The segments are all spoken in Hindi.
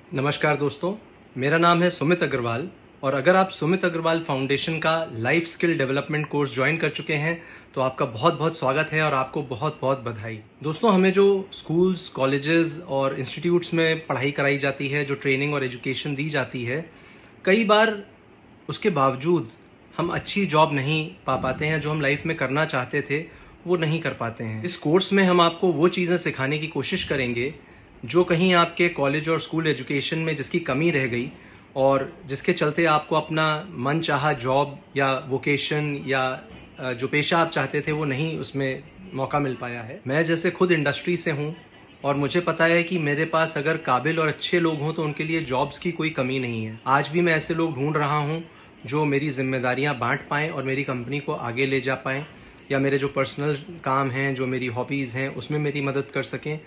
नमस्कार दोस्तों, मेरा नाम है सुमित अग्रवाल और अगर आप सुमित अग्रवाल फाउंडेशन का life skill development course join कर चुके हैं तो आपका बहुत बहुत स्वागत है और आपको बहुत बहुत बधाई। दोस्तों, हमें जो स्कूल्स, कॉलेजेस और इंस्टीट्यूट्स में पढ़ाई कराई जाती है, जो ट्रेनिंग और एजुकेशन दी जाती है, कई बार उसके बावजूद हम अच्छी जॉब नहीं पा पाते हैं। जो हम लाइफ में करना चाहते थे वो नहीं कर पाते हैं। इस कोर्स में हम आपको वो चीज़ें सिखाने की कोशिश करेंगे जो कहीं आपके कॉलेज और स्कूल एजुकेशन में जिसकी कमी रह गई और जिसके चलते आपको अपना मन चाहा जॉब या वोकेशन या जो पेशा आप चाहते थे वो नहीं उसमें मौका मिल पाया है। मैं जैसे खुद इंडस्ट्री से हूँ और मुझे पता है कि मेरे पास अगर काबिल और अच्छे लोग हों तो उनके लिए जॉब्स की कोई कमी नहीं है। आज भी मैं ऐसे लोग ढूंढ रहा हूँ जो मेरी जिम्मेदारियां बांट पाएं और मेरी कंपनी को आगे ले जा पाएं, या मेरे जो पर्सनल काम हैं, जो मेरी हॉबीज़ हैं, उसमें मेरी मदद कर सकें।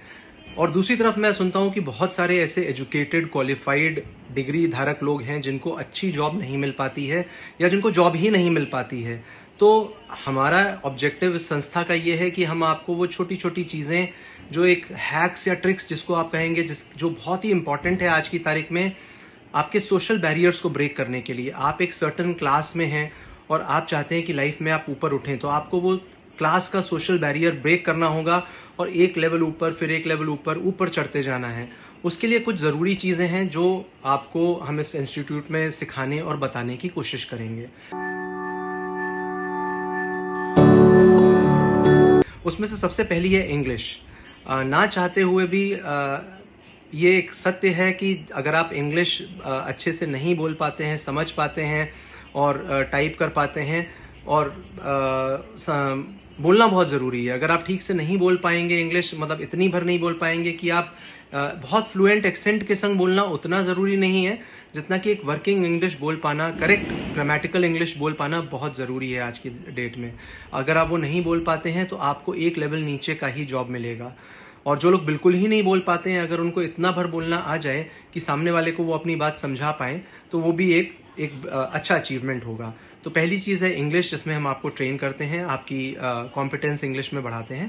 और दूसरी तरफ मैं सुनता हूं कि बहुत सारे ऐसे एजुकेटेड, क्वालिफाइड, डिग्री धारक लोग हैं जिनको अच्छी जॉब नहीं मिल पाती है या जिनको जॉब ही नहीं मिल पाती है। तो हमारा ऑब्जेक्टिव इस संस्था का ये है कि हम आपको वो छोटी छोटी चीज़ें, जो एक हैक्स या ट्रिक्स जिसको आप कहेंगे, जो बहुत ही इंपॉर्टेंट है आज की तारीख में, आपके सोशल बैरियर्स को ब्रेक करने के लिए। आप एक सर्टन क्लास में हैं और आप चाहते हैं कि लाइफ में आप ऊपर उठें, तो आपको वो क्लास का सोशल बैरियर ब्रेक करना होगा और एक लेवल ऊपर, फिर एक लेवल ऊपर चढ़ते जाना है। उसके लिए कुछ ज़रूरी चीज़ें हैं जो आपको हम इस इंस्टीट्यूट में सिखाने और बताने की कोशिश करेंगे। उसमें से सबसे पहली है इंग्लिश। ना चाहते हुए भी ये एक सत्य है कि अगर आप इंग्लिश अच्छे से नहीं बोल पाते हैं, समझ पाते हैं और टाइप कर पाते हैं और बोलना बहुत ज़रूरी है। अगर आप ठीक से नहीं बोल पाएंगे इंग्लिश, मतलब इतनी भर नहीं बोल पाएंगे कि आप बहुत फ्लुएंट एक्सेंट के संग बोलना उतना ज़रूरी नहीं है जितना कि एक वर्किंग इंग्लिश बोल पाना, करेक्ट ग्रामेटिकल इंग्लिश बोल पाना बहुत ज़रूरी है आज की डेट में। अगर आप वो नहीं बोल पाते हैं तो आपको एक लेवल नीचे का ही जॉब मिलेगा। और जो लोग बिल्कुल ही नहीं बोल पाते हैं, अगर उनको इतना भर बोलना आ जाए कि सामने वाले को वो अपनी बात समझा पाए, तो वो भी एक अच्छा अचीवमेंट होगा। तो पहली चीज़ है इंग्लिश, जिसमें हम आपको ट्रेन करते हैं, आपकी कॉम्पिटेंस इंग्लिश में बढ़ाते हैं।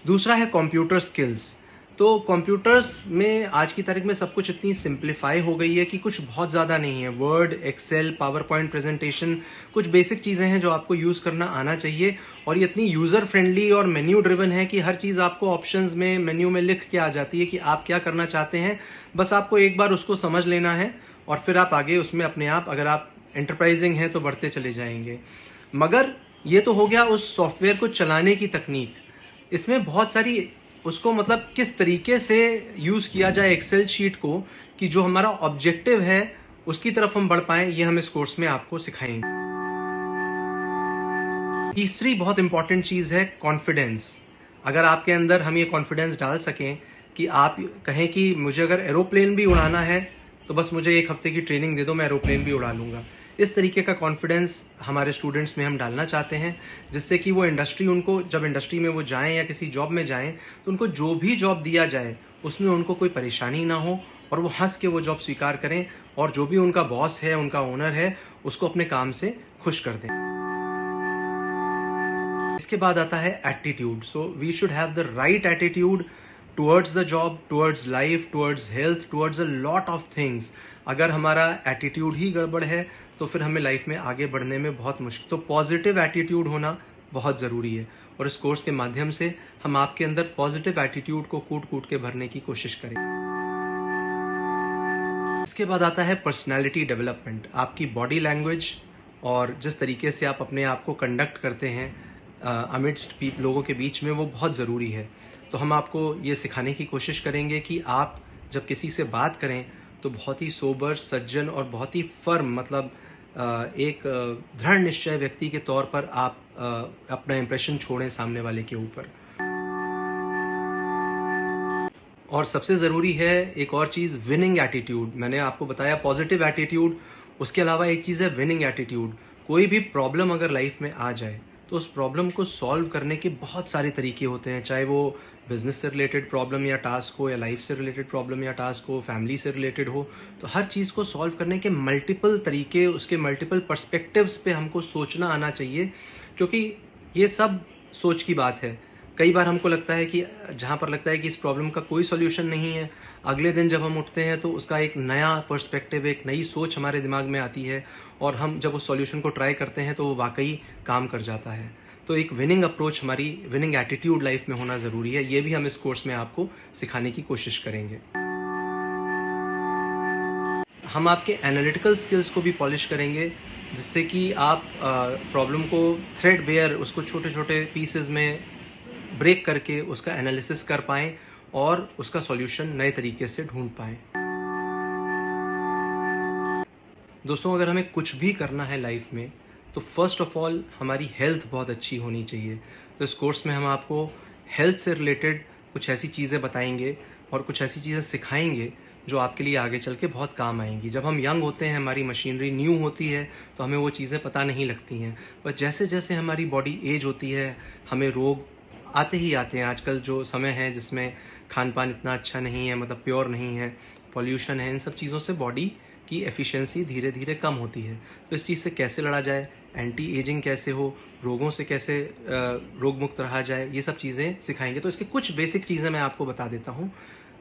दूसरा है कंप्यूटर स्किल्स। तो कंप्यूटर्स में आज की तारीख में सब कुछ इतनी सिंप्लीफाई हो गई है कि कुछ बहुत ज़्यादा नहीं है। Word, Excel, PowerPoint presentation, कुछ बेसिक चीज़ें हैं जो आपको यूज़ करना आना चाहिए। और ये इतनी यूज़र फ्रेंडली और मेन्यू ड्रिवन है कि हर चीज़ आपको ऑप्शंस में, मेन्यू में लिख के आ जाती है कि आप क्या करना चाहते हैं। बस आपको एक बार उसको समझ लेना है और फिर आप आगे उसमें अपने आप, अगर आप एंटरप्राइजिंग हैं तो बढ़ते चले जाएंगे। मगर ये तो हो गया उस सॉफ्टवेयर को चलाने की तकनीक। इसमें बहुत सारी उसको, मतलब किस तरीके से यूज़ किया जाए एक्सेल शीट को, कि जो हमारा ऑब्जेक्टिव है उसकी तरफ हम बढ़ पाएं, ये हम इस कोर्स में आपको सिखाएंगे। तीसरी बहुत इंपॉर्टेंट चीज़ है कॉन्फिडेंस। अगर आपके अंदर हम ये कॉन्फिडेंस डाल सकें कि आप कहें कि मुझे अगर एरोप्लेन भी उड़ाना है तो बस मुझे 1 हफ्ते की ट्रेनिंग दे दो, मैं एरोप्लेन भी उड़ा लूँगा। इस तरीके का कॉन्फिडेंस हमारे स्टूडेंट्स में हम डालना चाहते हैं, जिससे कि वो इंडस्ट्री, उनको जब इंडस्ट्री में वो जाएं या किसी जॉब में जाएं तो उनको जो भी जॉब दिया जाए उसमें उनको कोई परेशानी ना हो और वो हंस के वो जॉब स्वीकार करें और जो भी उनका बॉस है, उनका ओनर है, उसको अपने काम से खुश कर दें। इसके बाद आता है attitude. So we should have the right attitude towards the job, towards life, towards health, towards a lot of things. अगर हमारा एटीट्यूड ही गड़बड़ है तो फिर हमें लाइफ में आगे बढ़ने में बहुत मुश्किल। तो पॉजिटिव एटीट्यूड होना बहुत ज़रूरी है और इस कोर्स के माध्यम से हम आपके अंदर पॉजिटिव एटीट्यूड को कूट कूट के भरने की कोशिश करेंगे। इसके बाद आता है पर्सनैलिटी डेवलपमेंट। आपकी बॉडी लैंग्वेज और जिस तरीके से आप अपने आप को कंडक्ट करते हैं अमिडस्ट लोगों के बीच में, वो बहुत ज़रूरी है। तो हम आपको ये सिखाने की कोशिश करेंगे कि आप जब किसी से बात करें तो बहुत ही सोबर, सज्जन और बहुत ही फर्म, मतलब एक दृढ़ निश्चय व्यक्ति के तौर पर आप अपना इंप्रेशन छोड़ें सामने वाले के ऊपर। और सबसे ज़रूरी है एक और चीज़, विनिंग एटीट्यूड। मैंने आपको बताया पॉजिटिव एटीट्यूड, उसके अलावा एक चीज़ है विनिंग एटीट्यूड। कोई भी प्रॉब्लम अगर लाइफ में आ जाए तो उस प्रॉब्लम को सॉल्व करने के बहुत सारे तरीके होते हैं, चाहे वो बिजनेस से रिलेटेड प्रॉब्लम या टास्क हो, या लाइफ से रिलेटेड प्रॉब्लम या टास्क हो, फैमिली से रिलेटेड हो। तो हर चीज़ को सॉल्व करने के मल्टीपल तरीके, उसके मल्टीपल पर्सपेक्टिव्स पे हमको सोचना आना चाहिए, क्योंकि ये सब सोच की बात है। कई बार हमको लगता है कि जहाँ पर लगता है कि इस प्रॉब्लम का कोई सॉल्यूशन नहीं है, अगले दिन जब हम उठते हैं तो उसका एक नया पर्सपेक्टिव, एक नई सोच हमारे दिमाग में आती है और हम जब उस सॉल्यूशन को ट्राई करते हैं तो वो वाकई काम कर जाता है। तो एक विनिंग अप्रोच, हमारी विनिंग एटीट्यूड लाइफ में होना ज़रूरी है। ये भी हम इस कोर्स में आपको सिखाने की कोशिश करेंगे। हम आपके एनालिटिकल स्किल्स को भी पॉलिश करेंगे, जिससे कि आप प्रॉब्लम को थ्रेडबेयर, उसको छोटे छोटे पीसेस में ब्रेक करके उसका एनालिसिस कर पाएं और उसका सॉल्यूशन नए तरीके से ढूंढ पाएं। दोस्तों, अगर हमें कुछ भी करना है लाइफ में तो फर्स्ट ऑफ ऑल हमारी हेल्थ बहुत अच्छी होनी चाहिए। तो इस कोर्स में हम आपको हेल्थ से रिलेटेड कुछ ऐसी चीज़ें बताएंगे और कुछ ऐसी चीज़ें सिखाएंगे जो आपके लिए आगे चल के बहुत काम आएंगी। जब हम यंग होते हैं, हमारी मशीनरी न्यू होती है, तो हमें वो चीज़ें पता नहीं लगती हैं, पर जैसे जैसे हमारी बॉडी एज होती है हमें रोग आते ही आते हैं। आजकल जो समय है जिसमें खान पान इतना अच्छा नहीं है, मतलब प्योर नहीं है, पॉल्यूशन है, इन सब चीज़ों से बॉडी की एफिशिएंसी धीरे धीरे कम होती है। तो इस चीज़ से कैसे लड़ा जाए, एंटी एजिंग कैसे हो, रोगों से कैसे रोग मुक्त रहा जाए, ये सब चीज़ें सिखाएंगे। तो इसके कुछ बेसिक चीज़ें मैं आपको बता देता हूँ।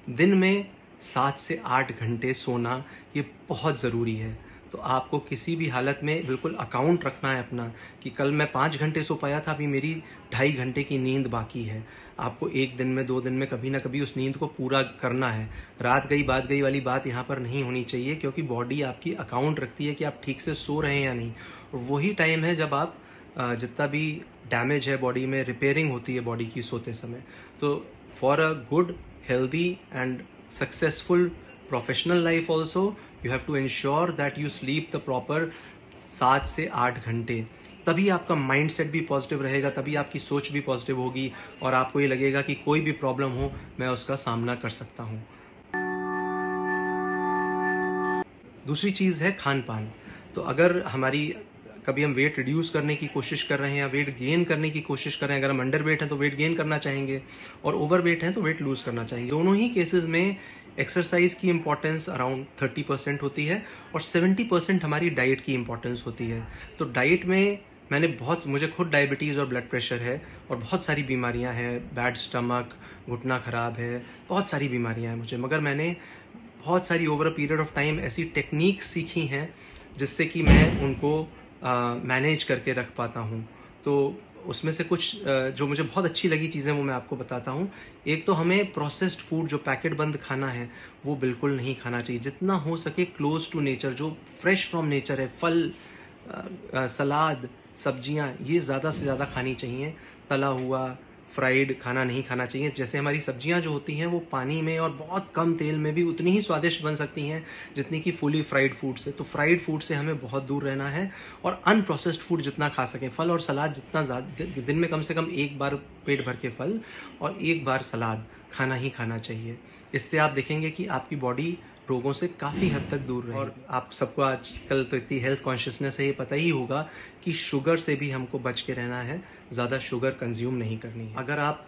दिन में 7 से 8 घंटे सोना ये बहुत ज़रूरी है। तो आपको किसी भी हालत में बिल्कुल अकाउंट रखना है अपना, कि कल मैं 5 घंटे सो पाया था, अभी मेरी 2.5 घंटे की नींद बाकी है। आपको 1 दिन में, 2 दिन में कभी ना कभी उस नींद को पूरा करना है। रात गई बात गई वाली बात यहाँ पर नहीं होनी चाहिए, क्योंकि बॉडी आपकी अकाउंट रखती है कि आप ठीक से सो रहे हैं या नहीं। और वही टाइम है जब आप जितना भी डैमेज है बॉडी में, रिपेयरिंग होती है बॉडी की सोते समय। तो for a good, healthy and successful professional life also, you have to ensure that you sleep the proper 7 से 8 घंटे। तभी आपका माइंड सेट भी पॉजिटिव रहेगा, तभी आपकी सोच भी पॉजिटिव होगी और आपको ये लगेगा कि कोई भी प्रॉब्लम हो मैं उसका सामना कर सकता हूँ। दूसरी चीज़ है खान पान। तो अगर हमारी कभी हम वेट रिड्यूस करने की कोशिश कर रहे हैं या वेट गेन करने की कोशिश कर रहे हैं, अगर हम अंडर वेट हैं तो वेट गेन करना चाहेंगे और ओवर वेट हैं तो वेट लूज करना चाहेंगे। दोनों ही केसेस में एक्सरसाइज की इंपॉर्टेंस अराउंड 30% होती है और 70% हमारी डाइट की इंपॉर्टेंस होती है। तो डाइट में मुझे खुद डायबिटीज़ और ब्लड प्रेशर है और बहुत सारी बीमारियां हैं, बैड स्टमक, घुटना खराब है, बहुत सारी बीमारियां हैं मुझे, मगर मैंने बहुत सारी over a period of time ऐसी टेक्निक सीखी हैं जिससे कि मैं उनको मैनेज करके रख पाता हूँ। तो उसमें से कुछ जो मुझे बहुत अच्छी लगी चीज़ें वो मैं आपको बताता हूँ। एक तो हमें प्रोसेस्ड फूड, जो पैकेट बंद खाना है, वो बिल्कुल नहीं खाना चाहिए। जितना हो सके क्लोज टू नेचर, जो फ्रेश फ्रॉम नेचर है, फल, सलाद, सब्जियां, ये ज़्यादा से ज़्यादा खानी चाहिए। तला हुआ, फ्राइड खाना नहीं खाना चाहिए। जैसे हमारी सब्जियां जो होती हैं वो पानी में और बहुत कम तेल में भी उतनी ही स्वादिष्ट बन सकती हैं जितनी कि फुली फ्राइड फूड से। तो फ्राइड फूड से हमें बहुत दूर रहना है और अनप्रोसेस्ड फूड जितना खा सकें, फल और सलाद जितना ज़्यादा, दिन में कम से कम एक बार पेट भर के फल और एक बार सलाद खाना ही खाना चाहिए। इससे आप देखेंगे कि आपकी बॉडी रोगों से काफ़ी हद तक दूर रहेगी। और आप सबको आजकल तो इतनी हेल्थ कॉन्शियसनेस है, ये पता ही होगा कि शुगर से भी हमको बच के रहना है, ज़्यादा शुगर कंज्यूम नहीं करनी है। अगर आप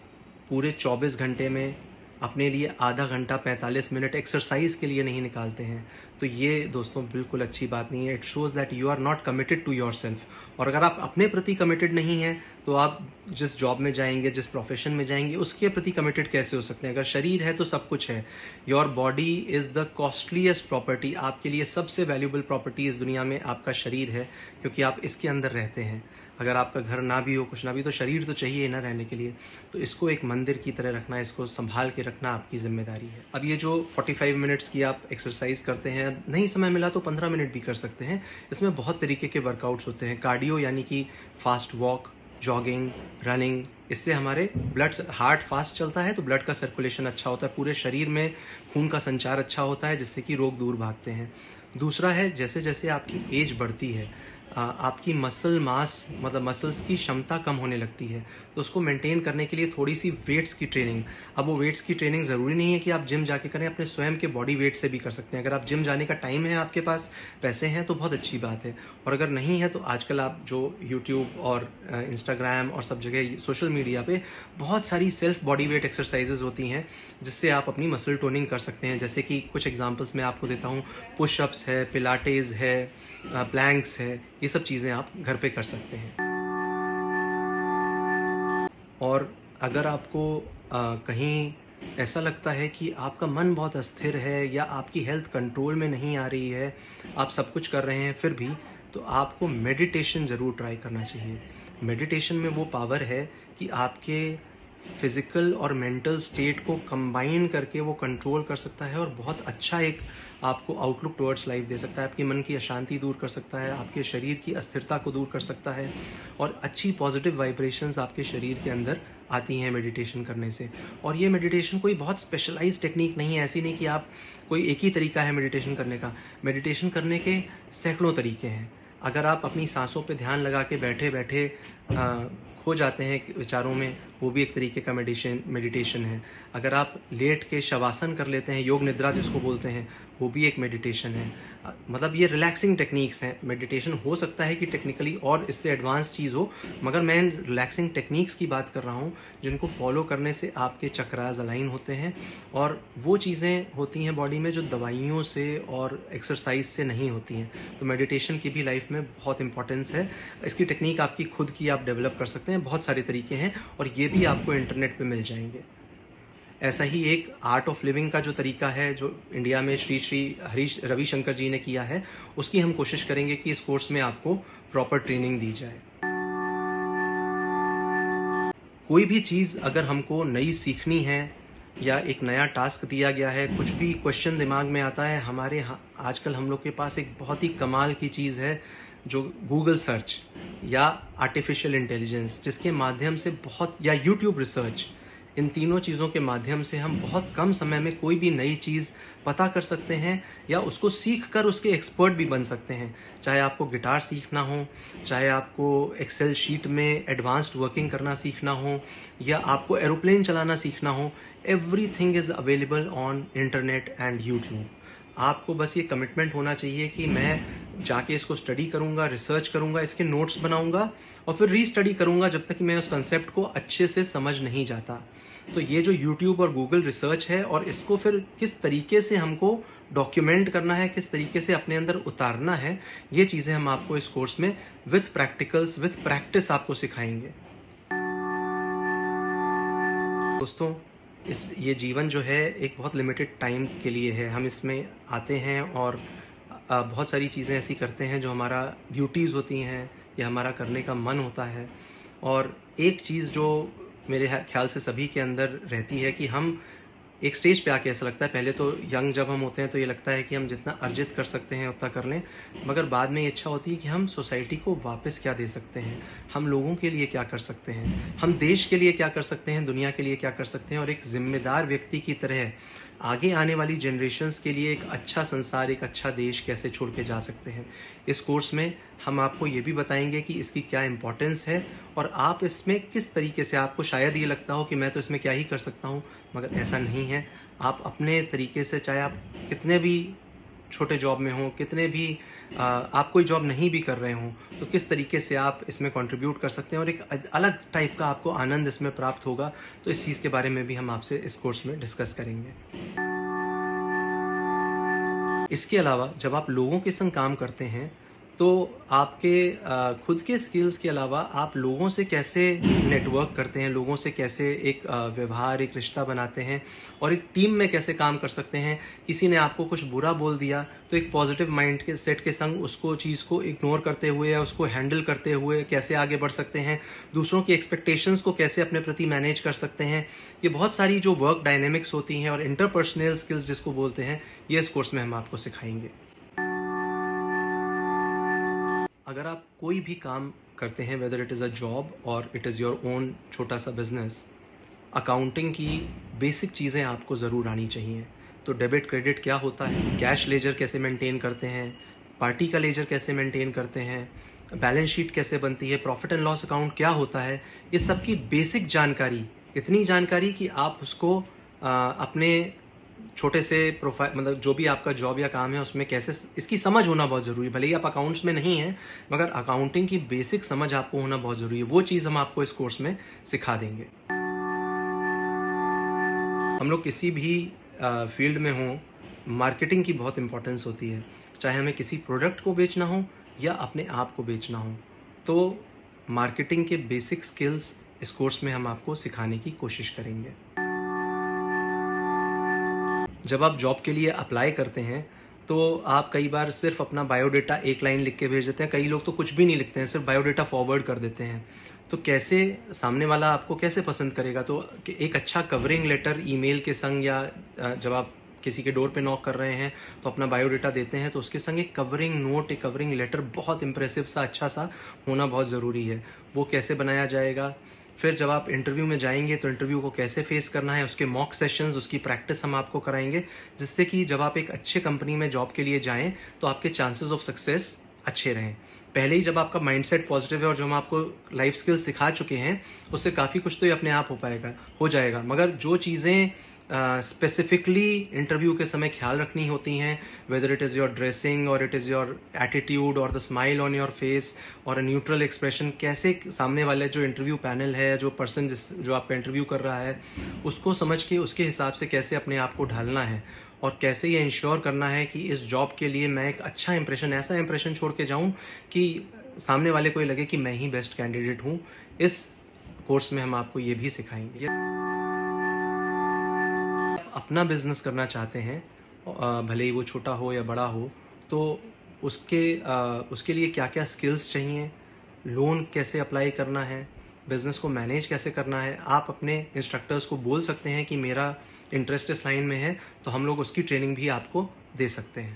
पूरे 24 घंटे में अपने लिए आधा घंटा 45 मिनट एक्सरसाइज के लिए नहीं निकालते हैं तो ये दोस्तों बिल्कुल अच्छी बात नहीं है। It shows that you are not committed to yourself. और अगर आप अपने प्रति कमिटेड नहीं हैं तो आप जिस जॉब में जाएंगे, जिस प्रोफेशन में जाएंगे, उसके प्रति कमिटेड कैसे हो सकते हैं? अगर शरीर है तो सब कुछ है। Your body is the costliest property. आपके लिए सबसे वैल्यूबल प्रॉपर्टी इस दुनिया में आपका शरीर है, क्योंकि आप इसके अंदर रहते हैं। अगर आपका घर ना भी हो, कुछ ना भी, तो शरीर तो चाहिए ना रहने के लिए। तो इसको एक मंदिर की तरह रखना, इसको संभाल के रखना आपकी जिम्मेदारी है। अब ये जो 45 मिनट्स की आप एक्सरसाइज करते हैं, नहीं समय मिला तो 15 मिनट भी कर सकते हैं। इसमें बहुत तरीके के वर्कआउट्स होते हैं। कार्डियो यानी कि फास्ट वॉक, जॉगिंग, रनिंग, इससे हमारे हार्ट फास्ट चलता है तो ब्लड का सर्कुलेशन अच्छा होता है, पूरे शरीर में खून का संचार अच्छा होता है, जिससे कि रोग दूर भागते हैं। दूसरा है, जैसे जैसे आपकी एज बढ़ती है आपकी मसल मास, मतलब मसल्स की क्षमता कम होने लगती है। तो उसको मेंटेन करने के लिए थोड़ी सी वेट्स की ट्रेनिंग। अब वो वेट्स की ट्रेनिंग ज़रूरी नहीं है कि आप जिम जाके करें, अपने स्वयं के बॉडी वेट से भी कर सकते हैं। अगर आप जिम जाने का टाइम है, आपके पास पैसे हैं, तो बहुत अच्छी बात है। और अगर नहीं है तो आजकल आप जो यूट्यूब और इंस्टाग्राम और सब जगह सोशल मीडिया पे बहुत सारी सेल्फ बॉडी वेट एक्सरसाइजेज होती हैं जिससे आप अपनी मसल टोनिंग कर सकते हैं। जैसे कि कुछ एग्जांपल्स मैं आपको देता हूँ। पुशअप्स है, पिलाटेज है, प्लैंक्स है, ये सब चीज़ें आप घर पे कर सकते हैं। और अगर आपको कहीं ऐसा लगता है कि आपका मन बहुत अस्थिर है या आपकी हेल्थ कंट्रोल में नहीं आ रही है, आप सब कुछ कर रहे हैं फिर भी, तो आपको मेडिटेशन ज़रूर ट्राई करना चाहिए। मेडिटेशन में वो पावर है कि आपके फिज़िकल और मेंटल स्टेट को कंबाइन करके वो कंट्रोल कर सकता है और बहुत अच्छा एक आपको आउटलुक टुवर्ड्स लाइफ दे सकता है। आपके मन की अशांति दूर कर सकता है, आपके शरीर की अस्थिरता को दूर कर सकता है और अच्छी पॉजिटिव वाइब्रेशंस आपके शरीर के अंदर आती हैं मेडिटेशन करने से। और ये मेडिटेशन कोई बहुत स्पेशलाइज्ड टेक्निक नहीं है, ऐसी नहीं कि आप कोई एक ही तरीका है मेडिटेशन करने का। मेडिटेशन करने के सैकड़ों तरीके हैं। अगर आप अपनी सांसों पे ध्यान लगा के बैठे बैठे खो जाते हैं विचारों में, वो भी एक तरीके का मेडिटेशन है। अगर आप लेट के शवासन कर लेते हैं, योग निद्रा जिसको बोलते हैं, वो भी एक मेडिटेशन है। मतलब ये रिलैक्सिंग टेक्निक्स हैं। मेडिटेशन हो सकता है कि टेक्निकली और इससे एडवांस चीज़ हो, मगर मैं रिलैक्सिंग टेक्निक्स की बात कर रहा हूँ जिनको फॉलो करने से आपके चक्रास अलाइन होते हैं और वो चीज़ें होती हैं बॉडी में जो दवाइयों से और एक्सरसाइज से नहीं होती हैं। तो मेडिटेशन की भी लाइफ में बहुत इंपॉर्टेंस है। इसकी टेक्निक आपकी खुद की आप डेवलप कर सकते हैं, बहुत सारे तरीके हैं और ये भी आपको इंटरनेट पे मिल जाएंगे। ऐसा ही एक आर्ट ऑफ लिविंग का जो तरीका है, जो इंडिया में श्री श्री हरीश रविशंकर जी ने किया है, उसकी हम कोशिश करेंगे कि इस कोर्स में आपको प्रॉपर ट्रेनिंग दी जाए। कोई भी चीज़ अगर हमको नई सीखनी है या एक नया टास्क दिया गया है, कुछ भी क्वेश्चन दिमाग में आता है, हमारे आजकल हम लोग के पास एक बहुत ही कमाल की चीज़ है जो गूगल सर्च या आर्टिफिशियल इंटेलिजेंस, जिसके माध्यम से बहुत, या यूट्यूब रिसर्च, इन तीनों चीज़ों के माध्यम से हम बहुत कम समय में कोई भी नई चीज़ पता कर सकते हैं या उसको सीख कर उसके एक्सपर्ट भी बन सकते हैं। चाहे आपको गिटार सीखना हो, चाहे आपको एक्सेल शीट में एडवांस्ड वर्किंग करना सीखना हो या आपको एरोप्लेन चलाना सीखना हो, everything is available on internet and YouTube. आपको बस ये कमिटमेंट होना चाहिए कि मैं जाके इसको स्टडी करूंगा, रिसर्च करूंगा, इसके नोट्स बनाऊंगा और फिर रीस्टडी करूंगा जब तक कि मैं उस कंसेप्ट को अच्छे से समझ नहीं जाता। तो ये जो यूट्यूब और गूगल रिसर्च है और इसको फिर किस तरीके से हमको डॉक्यूमेंट करना है, किस तरीके से अपने अंदर उतारना है, ये चीज़ें हम आपको इस कोर्स में विथ प्रैक्टिकल्स, विथ प्रैक्टिस आपको सिखाएंगे। दोस्तों, ये जीवन जो है एक बहुत लिमिटेड टाइम के लिए है। हम इसमें आते हैं और बहुत सारी चीज़ें ऐसी करते हैं जो हमारा ड्यूटीज़ होती हैं या हमारा करने का मन होता है। और एक चीज़ जो मेरे ख्याल से सभी के अंदर रहती है कि हम एक स्टेज पे आके ऐसा लगता है, पहले तो यंग जब हम होते हैं तो ये लगता है कि हम जितना अर्जित कर सकते हैं उतना कर लें, मगर बाद में ये इच्छा होती है कि हम सोसाइटी को वापस क्या दे सकते हैं, हम लोगों के लिए क्या कर सकते हैं, हम देश के लिए क्या कर सकते हैं, दुनिया के लिए क्या कर सकते हैं और एक जिम्मेदार व्यक्ति की तरह आगे आने वाली जनरेशन्स के लिए एक अच्छा संसार, एक अच्छा देश कैसे छोड़ के जा सकते हैं। इस कोर्स में हम आपको ये भी बताएंगे कि इसकी क्या इम्पोर्टेंस है और आप इसमें किस तरीके से, आपको शायद ये लगता हो कि मैं तो इसमें क्या ही कर सकता हूँ, मगर ऐसा नहीं है। आप अपने तरीके से, चाहे आप कितने भी छोटे जॉब में हो, कितने भी आप कोई जॉब नहीं भी कर रहे हो, तो किस तरीके से आप इसमें कंट्रीब्यूट कर सकते हैं और एक अलग टाइप का आपको आनंद इसमें प्राप्त होगा। तो इस चीज़ के बारे में भी हम आपसे इस कोर्स में डिस्कस करेंगे। इसके अलावा जब आप लोगों के संग काम करते हैं तो आपके खुद के स्किल्स के अलावा आप लोगों से कैसे नेटवर्क करते हैं, लोगों से कैसे एक व्यवहार, एक रिश्ता बनाते हैं और एक टीम में कैसे काम कर सकते हैं। किसी ने आपको कुछ बुरा बोल दिया तो एक पॉजिटिव माइंड के सेट के संग उसको चीज़ को इग्नोर करते हुए या उसको हैंडल करते हुए कैसे आगे बढ़ सकते हैं, दूसरों की एक्सपेक्टेशंस को कैसे अपने प्रति मैनेज कर सकते हैं। ये बहुत सारी जो वर्क डायनेमिक्स होती हैं और इंटरपर्सनल स्किल्स जिसको बोलते हैं, ये इस कोर्स में हम आपको सिखाएंगे। अगर आप कोई भी काम करते हैं, whether it is a job और इट इज़ योर ओन छोटा सा बिजनेस, अकाउंटिंग की बेसिक चीज़ें आपको ज़रूर आनी चाहिए। तो डेबिट क्रेडिट क्या होता है, कैश लेजर कैसे मेंटेन करते हैं, पार्टी का लेजर कैसे मेंटेन करते हैं, बैलेंस शीट कैसे बनती है, प्रॉफिट एंड लॉस अकाउंट क्या होता है, इस सब की बेसिक जानकारी, इतनी जानकारी कि आप उसको अपने छोटे से प्रोफाइल, मतलब जो भी आपका जॉब या काम है उसमें कैसे, इसकी समझ होना बहुत ज़रूरी है। भले ही आप अकाउंट्स में नहीं हैं, मगर अकाउंटिंग की बेसिक समझ आपको होना बहुत ज़रूरी है। वो चीज़ हम आपको इस कोर्स में सिखा देंगे। हम लोग किसी भी फील्ड में हों, मार्केटिंग की बहुत इंपॉर्टेंस होती है। चाहे हमें किसी प्रोडक्ट को बेचना हो या अपने आप को बेचना हो, तो मार्केटिंग के बेसिक स्किल्स इस कोर्स में हम आपको सिखाने की कोशिश करेंगे। जब आप जॉब के लिए अप्लाई करते हैं तो आप कई बार सिर्फ अपना बायोडेटा एक लाइन लिख के भेज देते हैं। कई लोग तो कुछ भी नहीं लिखते हैं, सिर्फ बायोडेटा फॉरवर्ड कर देते हैं। तो कैसे सामने वाला आपको कैसे पसंद करेगा? तो एक अच्छा कवरिंग लेटर ईमेल के संग, या जब आप किसी के डोर पे नॉक कर रहे हैं तो अपना बायोडेटा देते हैं, तो उसके संग एक कवरिंग नोट, एक कवरिंग लेटर बहुत इंप्रेसिव सा, अच्छा सा होना बहुत ज़रूरी है। वो कैसे बनाया जाएगा? फिर जब आप इंटरव्यू में जाएंगे तो इंटरव्यू को कैसे फेस करना है, उसके मॉक सेशंस, उसकी प्रैक्टिस हम आपको कराएंगे, जिससे कि जब आप एक अच्छे कंपनी में जॉब के लिए जाएं तो आपके चांसेस ऑफ सक्सेस अच्छे रहें। पहले ही जब आपका माइंडसेट पॉजिटिव है और जो हम आपको लाइफ स्किल्स सिखा चुके हैं, उससे काफ़ी कुछ तो ये अपने आप हो जाएगा। मगर जो चीज़ें स्पेसिफिकली इंटरव्यू के समय ख्याल रखनी होती हैं, whether it is your dressing और इट इज़ योर एटीट्यूड और the smile on your face और अ न्यूट्रल एक्सप्रेशन, कैसे सामने वाले जो इंटरव्यू पैनल है, जो पर्सन जो आपका इंटरव्यू कर रहा है, उसको समझ के उसके हिसाब से कैसे अपने आप को ढालना है और कैसे ये इंश्योर करना है कि इस जॉब के लिए मैं एक अच्छा इंप्रेशन, ऐसा इंप्रेशन छोड़ के जाऊं कि सामने वाले को ये लगे कि मैं ही बेस्ट कैंडिडेट हूं। इस कोर्स में हम आपको ये भी सिखाएंगे। अपना बिजनेस करना चाहते हैं, भले ही वो छोटा हो या बड़ा हो, तो उसके लिए क्या क्या स्किल्स चाहिए, लोन कैसे अप्लाई करना है, बिजनेस को मैनेज कैसे करना है, आप अपने इंस्ट्रक्टर्स को बोल सकते हैं कि मेरा इंटरेस्ट इस लाइन में है, तो हम लोग उसकी ट्रेनिंग भी आपको दे सकते हैं।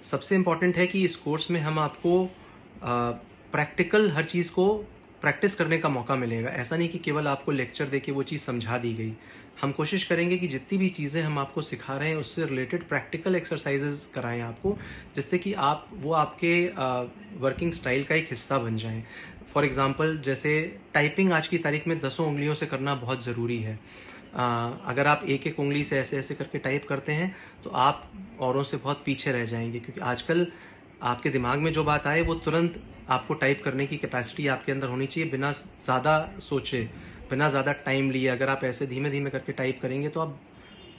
सबसे इम्पॉर्टेंट है कि इस कोर्स में हम आपको प्रैक्टिकल हर चीज़ को प्रैक्टिस करने का मौका मिलेगा। ऐसा नहीं कि केवल आपको लेक्चर देके वो चीज़ समझा दी गई। हम कोशिश करेंगे कि जितनी भी चीज़ें हम आपको सिखा रहे हैं उससे रिलेटेड प्रैक्टिकल एक्सरसाइजेज कराएं आपको, जिससे कि वो आपके वर्किंग स्टाइल का एक हिस्सा बन जाएं। फॉर एग्जांपल, जैसे टाइपिंग आज की तारीख में 10 उंगलियों से करना बहुत ज़रूरी है। अगर आप एक एक उंगली से ऐसे ऐसे करके टाइप करते हैं तो आप औरों से बहुत पीछे रह जाएंगे, क्योंकि आजकल आपके दिमाग में जो बात आए वो तुरंत आपको टाइप करने की कैपेसिटी आपके अंदर होनी चाहिए, बिना ज़्यादा सोचे, बिना ज़्यादा टाइम लिए। अगर आप ऐसे धीमे धीमे करके टाइप करेंगे तो आप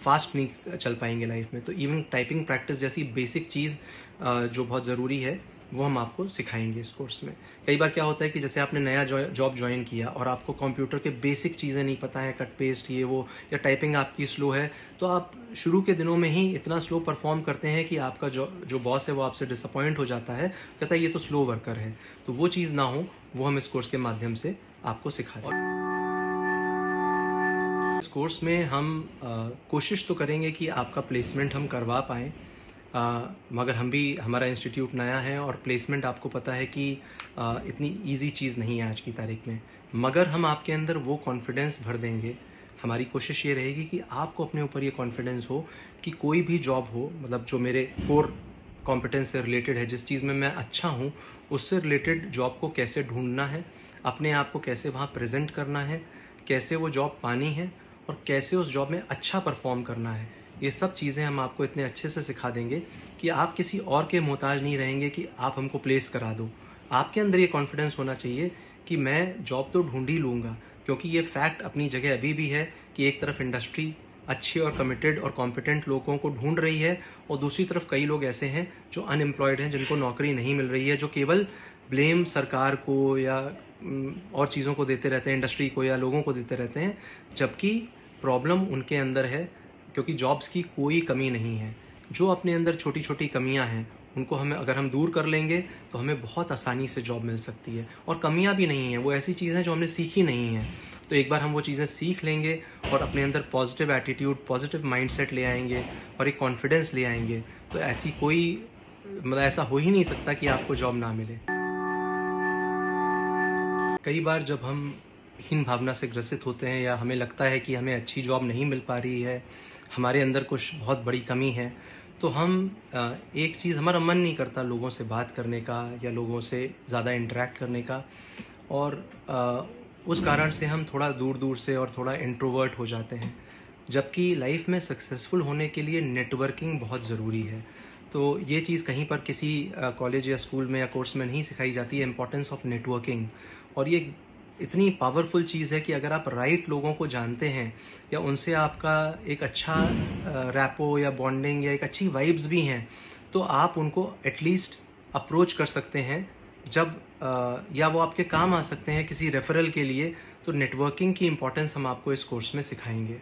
फास्ट नहीं चल पाएंगे लाइफ में। तो इवन टाइपिंग प्रैक्टिस जैसी बेसिक चीज़ जो बहुत ज़रूरी है, वो हम आपको सिखाएंगे इस कोर्स में। कई बार क्या होता है कि जैसे आपने नया जॉब ज्वाइन किया और आपको कंप्यूटर के बेसिक चीज़ें नहीं पता है, कट पेस्ट ये वो, या टाइपिंग आपकी स्लो है, तो आप शुरू के दिनों में ही इतना स्लो परफॉर्म करते हैं कि आपका जो बॉस है वो आपसे डिसअपॉइंट हो जाता है, कहता है ये तो स्लो वर्कर है। तो वो चीज़ ना हो, वो हम इस कोर्स के माध्यम से आपको सिखाते हैं। इस कोर्स में हम कोशिश तो करेंगे कि आपका प्लेसमेंट हम करवा पाएँ, मगर हमारा इंस्टीट्यूट नया है और प्लेसमेंट आपको पता है कि इतनी इजी चीज़ नहीं है आज की तारीख में। मगर हम आपके अंदर वो कॉन्फिडेंस भर देंगे। हमारी कोशिश ये रहेगी कि आपको अपने ऊपर ये कॉन्फिडेंस हो कि कोई भी जॉब हो, मतलब जो मेरे कोर कॉम्पिटेंस से रिलेटेड है, जिस चीज़ में मैं अच्छा हूँ, उससे रिलेटेड जॉब को कैसे ढूंढना है, अपने आप को कैसे वहाँ प्रेजेंट करना है, कैसे वो जॉब पानी है और कैसे उस जॉब में अच्छा परफॉर्म करना है। ये सब चीज़ें हम आपको इतने अच्छे से सिखा देंगे कि आप किसी और के मोहताज नहीं रहेंगे कि आप हमको प्लेस करा दो। आपके अंदर ये कॉन्फिडेंस होना चाहिए कि मैं जॉब तो ढूंढ ही लूँगा, क्योंकि ये फैक्ट अपनी जगह अभी भी है कि एक तरफ इंडस्ट्री अच्छे और कमिटेड और कॉम्पिटेंट लोगों को ढूंढ रही है और दूसरी तरफ कई लोग ऐसे हैं जो अनएम्प्लॉयड हैं, जिनको नौकरी नहीं मिल रही है, जो केवल ब्लेम सरकार को या और चीज़ों को देते रहते हैं, इंडस्ट्री को या लोगों को देते रहते हैं, जबकि प्रॉब्लम उनके अंदर है। क्योंकि जॉब्स की कोई कमी नहीं है। जो अपने अंदर छोटी छोटी कमियां हैं उनको अगर हम दूर कर लेंगे तो हमें बहुत आसानी से जॉब मिल सकती है। और कमियां भी नहीं है, वो ऐसी चीज़ें हैं जो हमने सीखी नहीं है। तो एक बार हम वो चीज़ें सीख लेंगे और अपने अंदर पॉजिटिव एटीट्यूड, पॉजिटिव माइंडसेट ले आएंगे और एक कॉन्फिडेंस ले आएंगे, तो ऐसा हो ही नहीं सकता कि आपको जॉब ना मिले। कई बार जब हम हीन भावना से ग्रसित होते हैं या हमें लगता है कि हमें अच्छी जॉब नहीं मिल पा रही है, हमारे अंदर कुछ बहुत बड़ी कमी है, तो हम एक चीज़, हमारा मन नहीं करता लोगों से बात करने का या लोगों से ज़्यादा इंटरेक्ट करने का, और उस कारण से हम थोड़ा दूर दूर से और थोड़ा इंट्रोवर्ट हो जाते हैं। जबकि लाइफ में सक्सेसफुल होने के लिए नेटवर्किंग बहुत ज़रूरी है। तो ये चीज़ कहीं पर किसी कॉलेज या स्कूल में या कोर्स में नहीं सिखाई जाती है, इम्पोर्टेंस ऑफ नेटवर्किंग। और ये इतनी पावरफुल चीज़ है कि अगर आप राइट लोगों को जानते हैं या उनसे आपका एक अच्छा रैपो या बॉन्डिंग या एक अच्छी वाइब्स भी हैं, तो आप उनको एटलीस्ट अप्रोच कर सकते हैं जब या वो आपके काम आ सकते हैं किसी रेफरल के लिए। तो नेटवर्किंग की इंपॉर्टेंस हम आपको इस कोर्स में सिखाएंगे।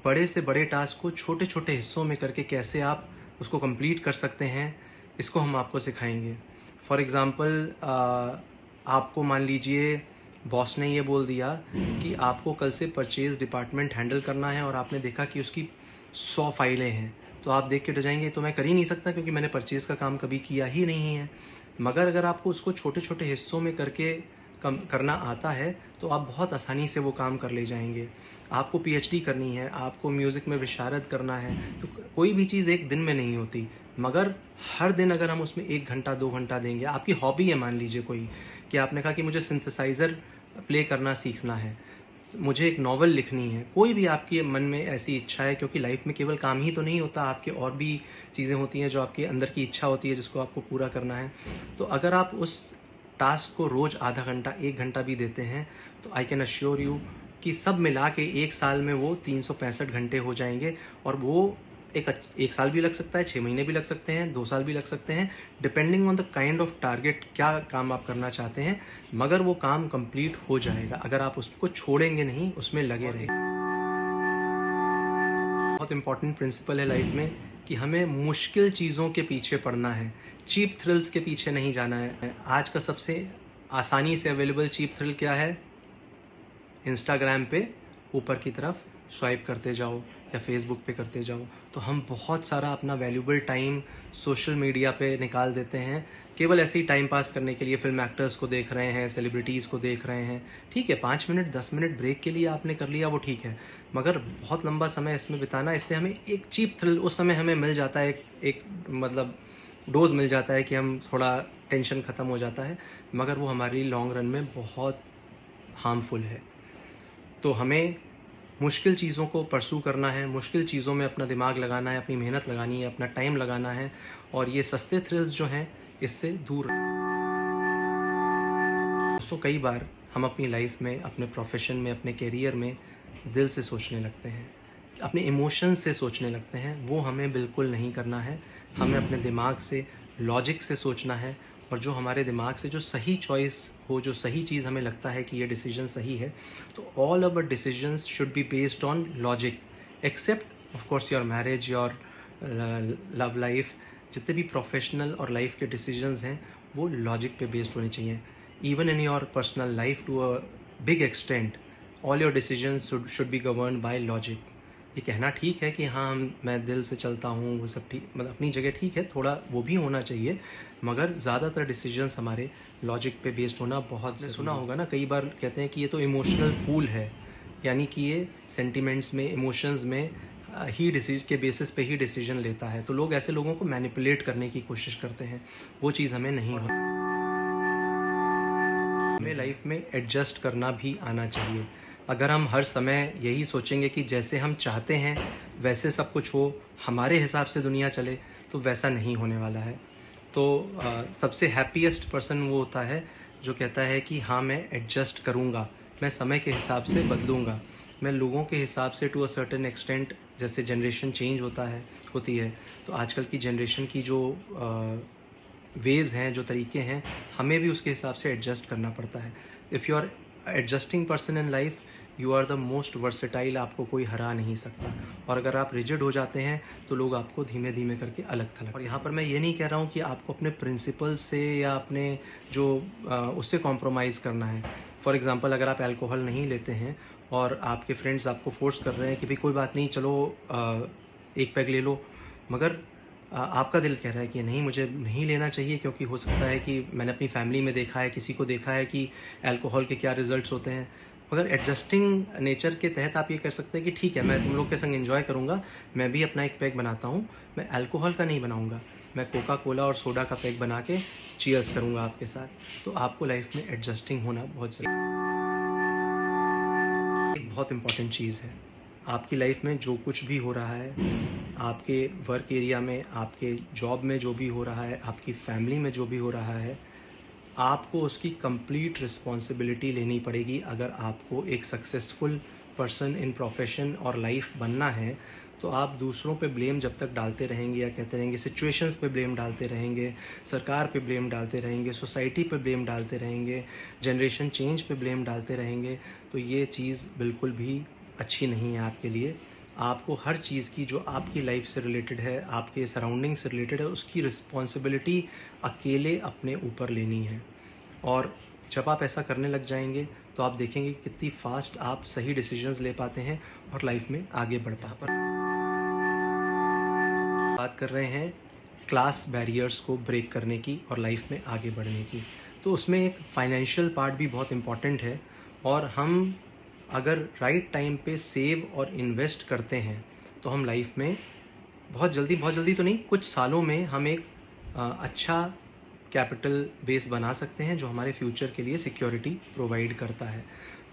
बड़े से बड़े टास्क को छोटे छोटे हिस्सों में करके कैसे आप उसको कंप्लीट कर सकते हैं, इसको हम आपको सिखाएंगे। फॉर एग्ज़ाम्पल, आपको मान लीजिए बॉस ने ये बोल दिया कि आपको कल से परचेज डिपार्टमेंट हैंडल करना है और आपने देखा कि उसकी 100 फाइलें हैं। तो आप देख के डर जाएंगे, तो मैं कर ही नहीं सकता क्योंकि मैंने परचेज का काम कभी किया ही नहीं है। मगर अगर आपको उसको छोटे छोटे हिस्सों में करके करना आता है तो आप बहुत आसानी से वो काम कर ले जाएंगे। आपको पीएचडी करनी है, आपको म्यूज़िक में विशारद करना है, तो कोई भी चीज़ एक दिन में नहीं होती। मगर हर दिन अगर हम उसमें 1 घंटा 2 घंटा देंगे, आपकी हॉबी है मान लीजिए कोई, कि आपने कहा कि मुझे सिंथेसाइज़र प्ले करना सीखना है, मुझे एक नॉवल लिखनी है, कोई भी आपके मन में ऐसी इच्छा है, क्योंकि लाइफ में केवल काम ही तो नहीं होता, आपके और भी चीज़ें होती हैं जो आपके अंदर की इच्छा होती है जिसको आपको पूरा करना है। तो अगर आप उस टास्क को रोज़ आधा घंटा 1 घंटा भी देते हैं तो आई कैन अश्योर यू कि सब मिला के 1 साल में वो 365 घंटे हो जाएंगे। और वो एक साल भी लग सकता है, 6 महीने भी लग सकते हैं, 2 साल भी लग सकते हैं, depending on the kind of target, क्या काम आप करना चाहते हैं। मगर वो काम कंप्लीट हो जाएगा अगर आप उसको छोड़ेंगे नहीं, उसमें लगे रहेंगे। बहुत इंपॉर्टेंट प्रिंसिपल है लाइफ में कि हमें मुश्किल चीज़ों के पीछे पड़ना है, चीप थ्रिल्स के पीछे नहीं जाना है। आज का सबसे आसानी से अवेलेबल चीप थ्रिल क्या है? इंस्टाग्राम पे ऊपर की तरफ स्वाइप करते जाओ या फेसबुक पे करते जाओ। तो हम बहुत सारा अपना वैल्यूबल टाइम सोशल मीडिया पे निकाल देते हैं, केवल ऐसे ही टाइम पास करने के लिए। फिल्म एक्टर्स को देख रहे हैं, सेलिब्रिटीज़ को देख रहे हैं, ठीक है, 5 मिनट 10 मिनट ब्रेक के लिए आपने कर लिया, वो ठीक है। मगर बहुत लंबा समय इसमें बिताना, इससे हमें एक चीप थ्रिल उस समय हमें मिल जाता है, एक मतलब डोज मिल जाता है कि हम थोड़ा टेंशन ख़त्म हो जाता है, मगर वो हमारी लॉन्ग रन में बहुत हार्मफुल है। तो हमें मुश्किल चीज़ों को परसू करना है, मुश्किल चीज़ों में अपना दिमाग लगाना है, अपनी मेहनत लगानी है, अपना टाइम लगाना है, और ये सस्ते थ्रिल्स जो हैं इससे दूर। दोस्तों, कई बार हम अपनी लाइफ में, अपने प्रोफेशन में, अपने करियर में दिल से सोचने लगते हैं, अपने इमोशंस से सोचने लगते हैं। वो हमें बिल्कुल नहीं करना है। हमें अपने दिमाग से, लॉजिक से सोचना है, और जो हमारे दिमाग से जो सही चॉइस हो, जो सही चीज़ हमें लगता है कि ये डिसीजन सही है, तो all our decisions should be based on logic, except of course your marriage, your love life. जितने भी प्रोफेशनल और लाइफ के डिसीजंस हैं वो लॉजिक पे बेस्ड होने चाहिए। Even in your personal life to a big extent, all your decisions should be govern by logic. ये कहना ठीक है कि हाँ मैं दिल से चलता हूँ, वो सब ठीक, मतलब अपनी जगह ठीक है, थोड़ा वो भी होना चाहिए, मगर ज़्यादातर डिसीजंस हमारे लॉजिक पे बेस्ड होना बहुत। सुना होगा ना, कई बार कहते हैं कि ये तो इमोशनल फूल है, यानी कि ये सेंटिमेंट्स में, इमोशंस में ही डिसीजन के बेसिस पे ही डिसीजन लेता है। तो लोग ऐसे लोगों को मैनिपुलेट करने की कोशिश करते हैं, वो चीज़ हमें नहीं हो। हमें लाइफ में एडजस्ट करना भी आना चाहिए। अगर हम हर समय यही सोचेंगे कि जैसे हम चाहते हैं वैसे सब कुछ हो, हमारे हिसाब से दुनिया चले, तो वैसा नहीं होने वाला है। तो सबसे हैप्पीएस्ट पर्सन वो होता है जो कहता है कि हाँ मैं एडजस्ट करूँगा, मैं समय के हिसाब से बदलूँगा, मैं लोगों के हिसाब से टू अ सर्टेन एक्सटेंट, जैसे जनरेशन चेंज होती है, तो आजकल की जनरेशन की जो वेज़ हैं, जो तरीके हैं, हमें भी उसके हिसाब से एडजस्ट करना पड़ता है। If you are adjusting person in life, you are the most versatile, आपको कोई हरा नहीं सकता। और अगर आप रिजिड हो जाते हैं तो लोग आपको धीमे धीमे करके अलग थलग। और यहाँ पर मैं ये नहीं कह रहा हूँ कि आपको अपने प्रिंसिपल से या अपने जो उससे कॉम्प्रोमाइज़ करना है। फॉर एग्ज़ाम्पल, अगर आप अल्कोहल नहीं लेते हैं और आपके फ्रेंड्स आपको फोर्स कर रहे हैं कि भाई कोई बात नहीं, चलो एक पैग ले लो, मगर आपका दिल कह रहा है कि नहीं, मुझे नहीं लेना चाहिए, क्योंकि हो सकता है कि मैंने अपनी फैमिली में देखा है, किसी को देखा है कि अल्कोहल के क्या रिजल्ट्स होते हैं। मगर एडजस्टिंग नेचर के तहत आप ये कर सकते हैं कि ठीक है, मैं तुम लोग के संग एंजॉय करूँगा, मैं भी अपना एक पैग बनाता हूँ, मैं अल्कोहल का नहीं बनाऊँगा, मैं कोका कोला और सोडा का पैग बना के चीयर्स करूँगा आपके साथ। तो आपको लाइफ में एडजस्टिंग होना बहुत ज़रूरी, एक बहुत इंपॉर्टेंट चीज़ है। आपकी लाइफ में जो कुछ भी हो रहा है, आपके वर्क एरिया में, आपके जॉब में जो भी हो रहा है, आपकी फैमिली में जो भी हो रहा है, आपको उसकी कंप्लीट रिस्पॉन्सिबिलिटी लेनी पड़ेगी। अगर आपको एक सक्सेसफुल पर्सन इन प्रोफेशन और लाइफ बनना है, तो आप दूसरों पे ब्लेम जब तक डालते रहेंगे या कहते रहेंगे, सिचुएशंस पे ब्लेम डालते रहेंगे, सरकार पे ब्लेम डालते रहेंगे, सोसाइटी पे ब्लेम डालते रहेंगे, जनरेशन चेंज पे ब्लेम डालते रहेंगे, तो ये चीज़ बिल्कुल भी अच्छी नहीं है आपके लिए। आपको हर चीज़ की जो आपकी लाइफ से रिलेटेड है, आपके सराउंडिंग से रिलेटेड है, उसकी रिस्पॉन्सिबिलिटी अकेले अपने ऊपर लेनी है। और जब आप ऐसा करने लग जाएंगे तो आप देखेंगे कितनी फास्ट आप सही डिसीजंस ले पाते हैं और लाइफ में आगे बढ़ पाते हैं। बात कर रहे हैं क्लास बैरियर्स को ब्रेक करने की और लाइफ में आगे बढ़ने की, तो उसमें एक फाइनेंशियल पार्ट भी बहुत इम्पॉर्टेंट है। और हम अगर राइट टाइम पे सेव और इन्वेस्ट करते हैं तो हम लाइफ में बहुत जल्दी तो नहीं, कुछ सालों में हम एक अच्छा कैपिटल बेस बना सकते हैं जो हमारे फ्यूचर के लिए सिक्योरिटी प्रोवाइड करता है।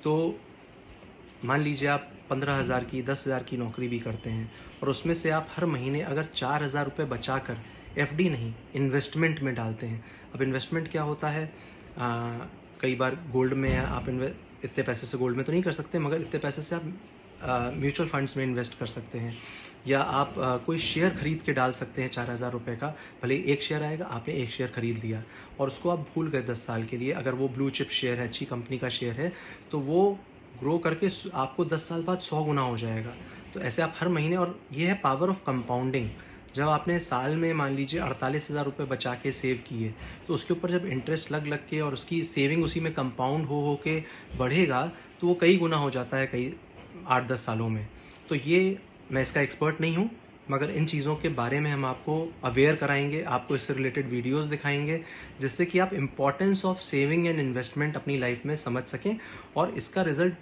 तो मान लीजिए आप 15,000 की 10,000 की नौकरी भी करते हैं और उसमें से आप हर महीने अगर 4,000 रुपये बचा कर एफडी नहीं इन्वेस्टमेंट में डालते हैं। अब इन्वेस्टमेंट क्या होता है, कई बार गोल्ड में आप इतने पैसे से गोल्ड में तो नहीं कर सकते, मगर इतने पैसे से आप म्यूचुअल फंड्स में इन्वेस्ट कर सकते हैं, या आप कोई शेयर खरीद के डाल सकते हैं 4,000 रुपये का। भले एक शेयर आएगा, आपने एक शेयर खरीद लिया और उसको आप भूल गए 10 साल के लिए। अगर वो ब्लू चिप शेयर है, अच्छी कंपनी का शेयर है, तो वो ग्रो करके आपको 10 साल बाद 100 गुना हो जाएगा। तो ऐसे आप हर महीने, और ये है पावर ऑफ कंपाउंडिंग। जब आपने साल में मान लीजिए 48,000 रुपये बचा के सेव किए, तो उसके ऊपर जब इंटरेस्ट लग के और उसकी सेविंग उसी में कंपाउंड हो के बढ़ेगा, तो वो कई गुना हो जाता है कई 8-10 सालों में। तो ये, मैं इसका एक्सपर्ट नहीं हूँ, मगर इन चीज़ों के बारे में हम आपको अवेयर कराएंगे, आपको इससे रिलेटेड वीडियोस दिखाएंगे, जिससे कि आप importance of saving and investment अपनी लाइफ में समझ सकें। और इसका रिजल्ट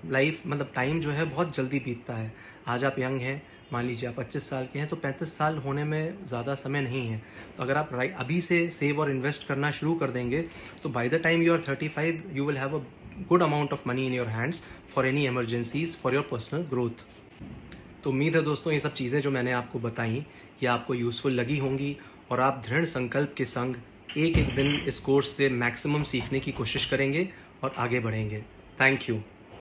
लाइफ मतलब टाइम जो है बहुत जल्दी बीतता है। आज आप यंग हैं, मान लीजिए आप 25 साल के हैं, तो 35 साल होने में ज़्यादा समय नहीं है। तो अगर आप अभी से सेव और इन्वेस्ट करना शुरू कर देंगे, तो by the time you are 35 you will have a good amount of money in your hands for any emergencies, for your personal growth. तो उम्मीद है दोस्तों, ये सब चीज़ें जो मैंने आपको बताई ये आपको यूज़फुल लगी होंगी और आप दृढ़ संकल्प के संग एक एक दिन इस कोर्स से मैक्सिमम सीखने की कोशिश करेंगे और आगे बढ़ेंगे। Thank you.